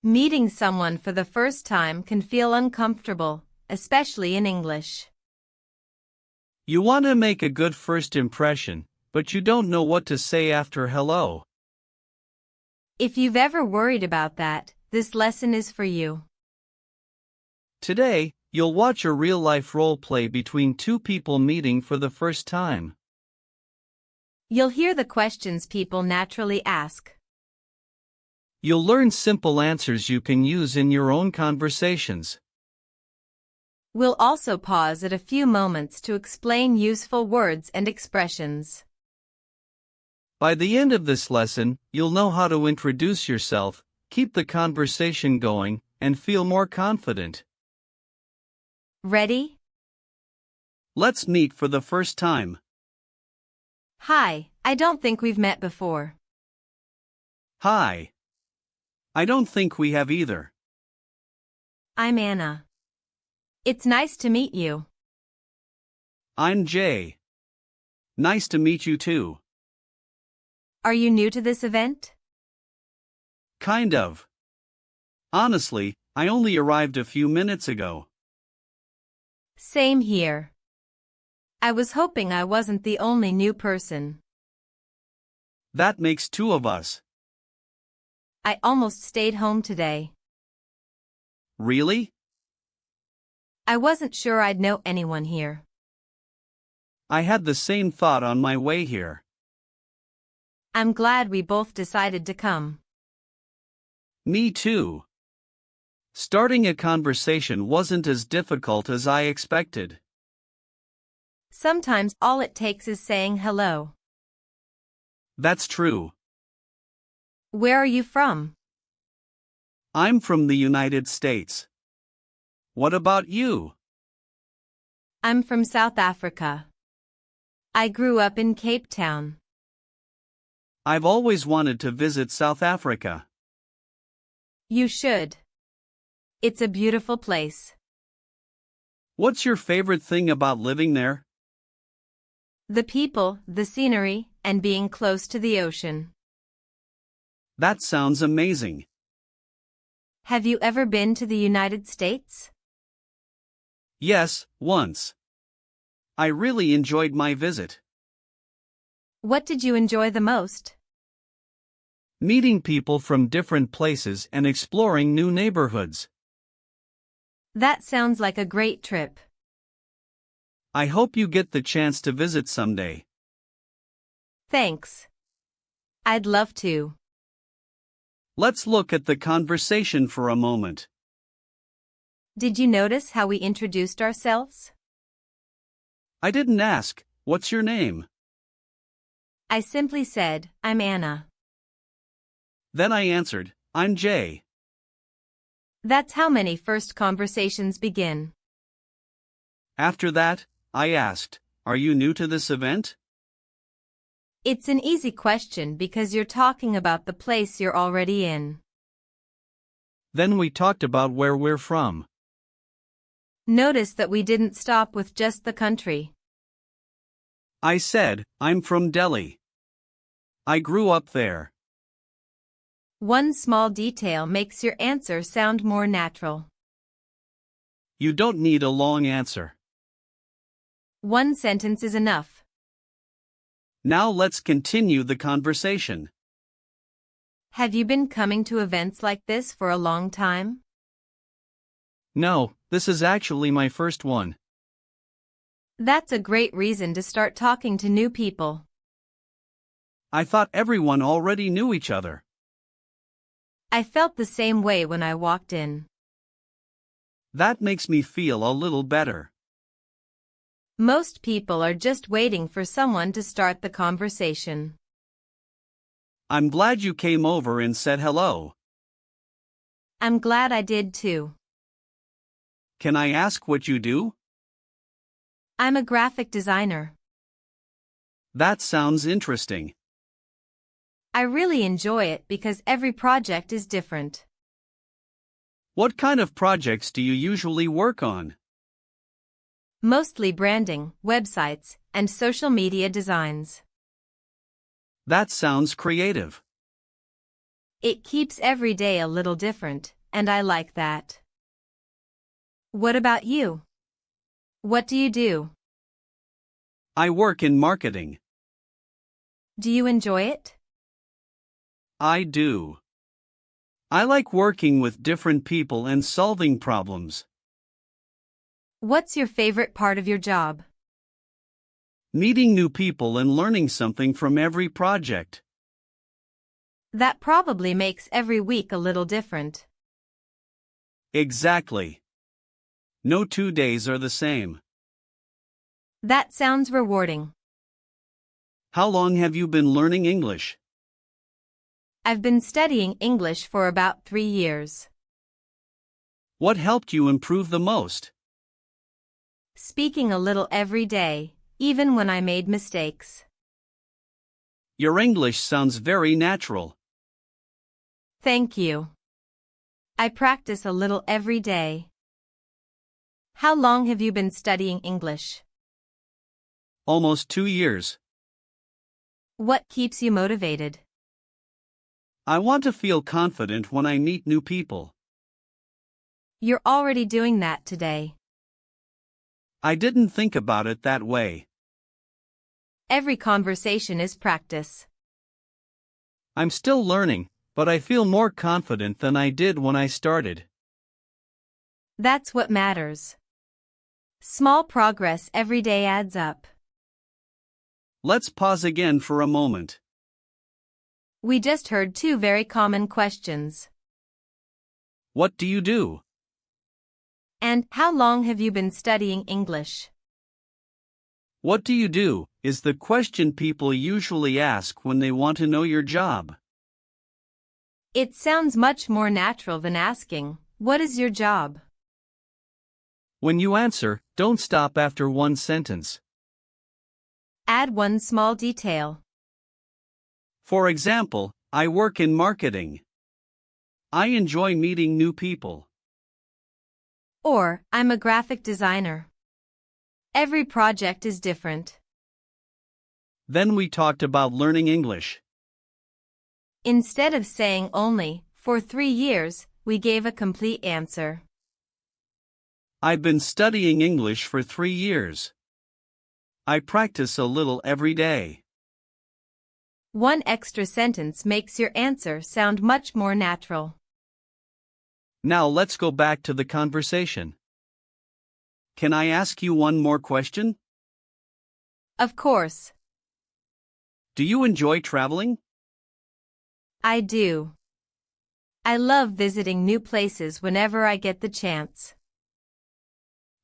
Meeting someone for the first time can feel uncomfortable, especially in English. You want to make a good first impression, but you don't know what to say after hello. If you've ever worried about that, this lesson is for you. Today, you'll watch a real-life role play between two people meeting for the first time. You'll hear the questions people naturally ask. You'll learn simple answers you can use in your own conversations. We'll also pause at a few moments to explain useful words and expressions. By the end of this lesson, you'll know how to introduce yourself, keep the conversation going, and feel more confident. Ready? Let's meet for the first time. Hi, I don't think we've met before. Hi. I don't think we have either. I'm Anna. It's nice to meet you. I'm Jay. Nice to meet you too. Are you new to this event? Kind of. Honestly, I only arrived a few minutes ago. Same here. I was hoping I wasn't the only new person. That makes two of us. I almost stayed home today. Really? I wasn't sure I'd know anyone here. I had the same thought on my way here. I'm glad we both decided to come. Me too. Starting a conversation wasn't as difficult as I expected. Sometimes all it takes is saying hello. That's true. Where are you from? I'm from the United States. What about you? I'm from South Africa. I grew up in Cape Town. I've always wanted to visit South Africa. You should. It's a beautiful place. What's your favorite thing about living there? The people, the scenery, and being close to the ocean. That sounds amazing. Have you ever been to the United States? Yes, once. I really enjoyed my visit. What did you enjoy the most? Meeting people from different places and exploring new neighborhoods. That sounds like a great trip. I hope you get the chance to visit someday. Thanks. I'd love to. Let's look at the conversation for a moment. Did you notice how we introduced ourselves? I didn't ask, what's your name? I simply said, I'm Anna. Then I answered, I'm Jay. That's how many first conversations begin. After that, I asked, are you new to this event? It's an easy question because you're talking about the place you're already in. Then we talked about where we're from. Notice that we didn't stop with just the country. I said, I'm from Delhi. I grew up there. One small detail makes your answer sound more natural. You don't need a long answer. One sentence is enough. Now let's continue the conversation. Have you been coming to events like this for a long time? No, this is actually my first one. That's a great reason to start talking to new people. I thought everyone already knew each other. I felt the same way when I walked in. That makes me feel a little better. Most people are just waiting for someone to start the conversation. I'm glad you came over and said hello. I'm glad I did too. Can I ask what you do? I'm a graphic designer. That sounds interesting. I really enjoy it because every project is different. What kind of projects do you usually work on? Mostly branding, websites, and social media designs. That sounds creative. It keeps every day a little different, and I like that. What about you? What do you do? I work in marketing. Do you enjoy it? I do. I like working with different people and solving problems. What's your favorite part of your job? Meeting new people and learning something from every project. That probably makes every week a little different. Exactly. No 2 days are the same. That sounds rewarding. How long have you been learning English? I've been studying English for about 3 years. What helped you improve the most? Speaking a little every day, even when I made mistakes. Your English sounds very natural. Thank you. I practice a little every day. How long have you been studying English? Almost 2 years. What keeps you motivated? I want to feel confident when I meet new people. You're already doing that today. I didn't think about it that way. Every conversation is practice. I'm still learning, but I feel more confident than I did when I started. That's what matters. Small progress every day adds up. Let's pause again for a moment. We just heard 2 very common questions. What do you do? And how long have you been studying English? What do you do is the question people usually ask when they want to know your job. It sounds much more natural than asking, what is your job? When you answer, don't stop after one sentence. Add one small detail. For example, I work in marketing. I enjoy meeting new people. Or, I'm a graphic designer. Every project is different. Then we talked about learning English. Instead of saying only, for 3 years, we gave a complete answer. I've been studying English for 3 years. I practice a little every day. One extra sentence makes your answer sound much more natural. Now let's go back to the conversation. Can I ask you one more question? Of course. Do you enjoy traveling? I do. I love visiting new places whenever I get the chance.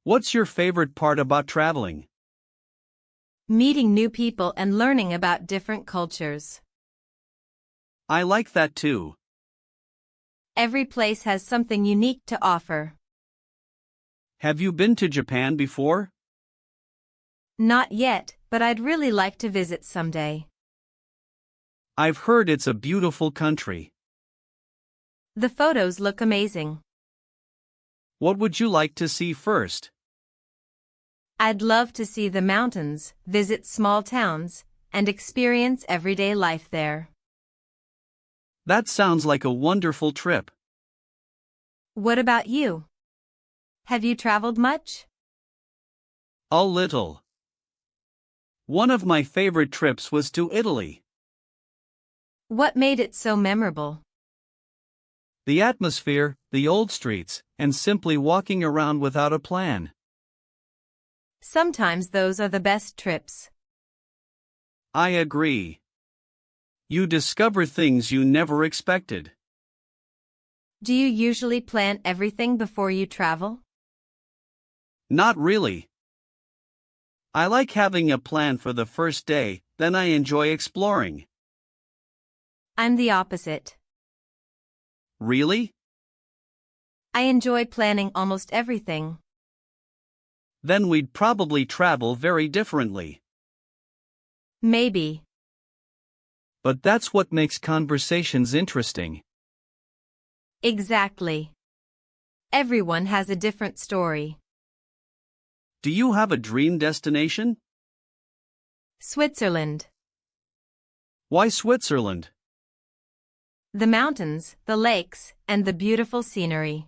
What's your favorite part about traveling? Meeting new people and learning about different cultures. I like that too. Every place has something unique to offer. Have you been to Japan before? Not yet, but I'd really like to visit someday. I've heard it's a beautiful country. The photos look amazing. What would you like to see first? I'd love to see the mountains, visit small towns, and experience everyday life there. That sounds like a wonderful trip. What about you? Have you traveled much? A little. One of my favorite trips was to Italy. What made it so memorable? The atmosphere, the old streets, and simply walking around without a plan. Sometimes those are the best trips. I agree. You discover things you never expected. Do you usually plan everything before you travel? Not really. I like having a plan for the first day, then I enjoy exploring. I'm the opposite. Really? I enjoy planning almost everything. Then we'd probably travel very differently. Maybe. But that's what makes conversations interesting. Exactly. Everyone has a different story. Do you have a dream destination? Switzerland. Why Switzerland? The mountains, the lakes, and the beautiful scenery.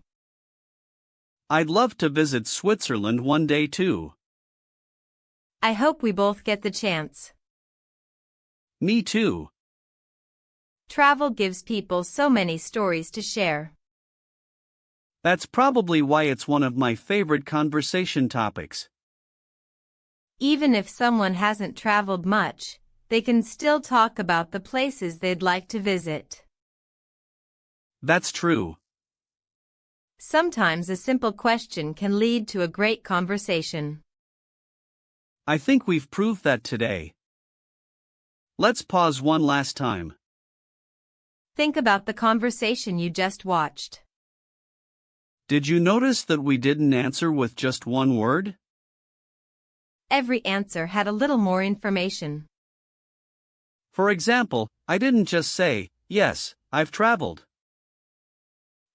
I'd love to visit Switzerland one day too. I hope we both get the chance. Me too. Travel gives people so many stories to share. That's probably why it's one of my favorite conversation topics. Even if someone hasn't traveled much, they can still talk about the places they'd like to visit. That's true. Sometimes a simple question can lead to a great conversation. I think we've proved that today. Let's pause one last time. Think about the conversation you just watched. Did you notice that we didn't answer with just one word? Every answer had a little more information. For example, I didn't just say, "Yes, I've traveled."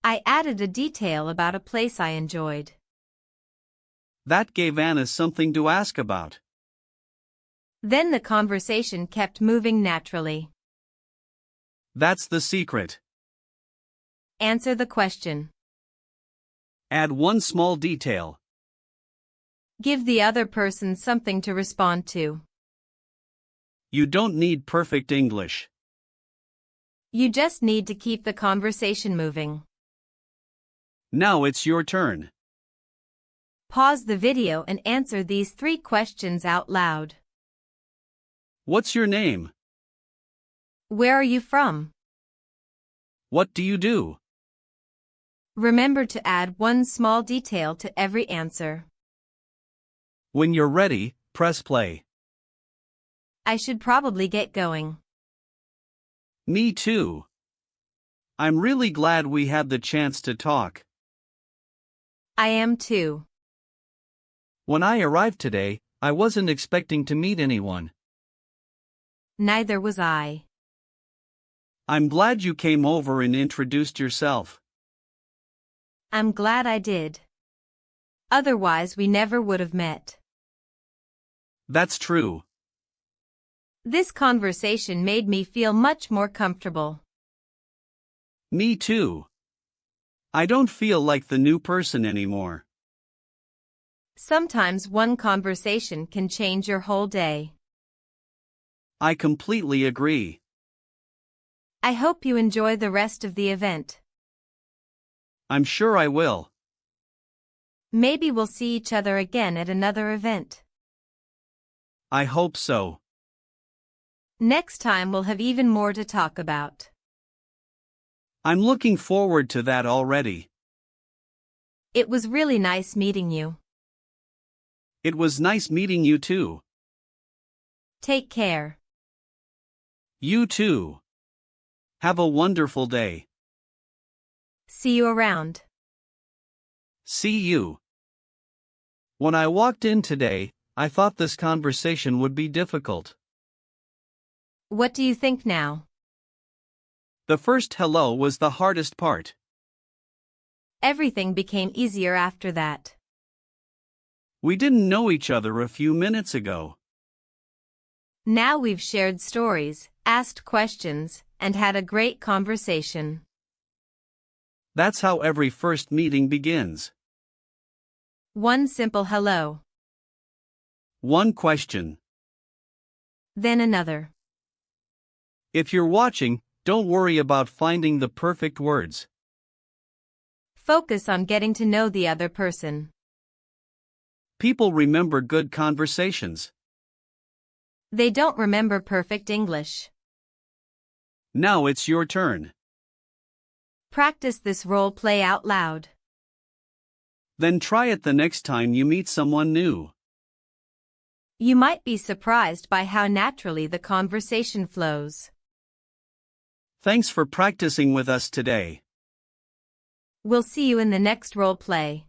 I added a detail about a place I enjoyed. That gave Anna something to ask about. Then the conversation kept moving naturally. That's the secret. Answer the question. Add one small detail. Give the other person something to respond to. You don't need perfect English. You just need to keep the conversation moving. Now it's your turn. Pause the video and answer these 3 questions out loud. What's your name? Where are you from? What do you do? Remember to add one small detail to every answer. When you're ready, press play. I should probably get going. Me too. I'm really glad we had the chance to talk. I am too. When I arrived today, I wasn't expecting to meet anyone. Neither was I. I'm glad you came over and introduced yourself. I'm glad I did. Otherwise we never would have met. That's true. This conversation made me feel much more comfortable. Me too. I don't feel like the new person anymore. Sometimes one conversation can change your whole day. I completely agree. I hope you enjoy the rest of the event. I'm sure I will. Maybe we'll see each other again at another event. I hope so. Next time we'll have even more to talk about. I'm looking forward to that already. It was really nice meeting you. It was nice meeting you too. Take care. You too. Have a wonderful day. See you around. See you. When I walked in today, I thought this conversation would be difficult. What do you think now? The first hello was the hardest part. Everything became easier after that. We didn't know each other a few minutes ago. Now we've shared stories, asked questions, and had a great conversation. That's how every first meeting begins. One simple hello. One question. Then another. If you're watching, don't worry about finding the perfect words. Focus on getting to know the other person. People remember good conversations. They don't remember perfect English. Now it's your turn. Practice this role play out loud. Then try it the next time you meet someone new. You might be surprised by how naturally the conversation flows. Thanks for practicing with us today. We'll see you in the next role play.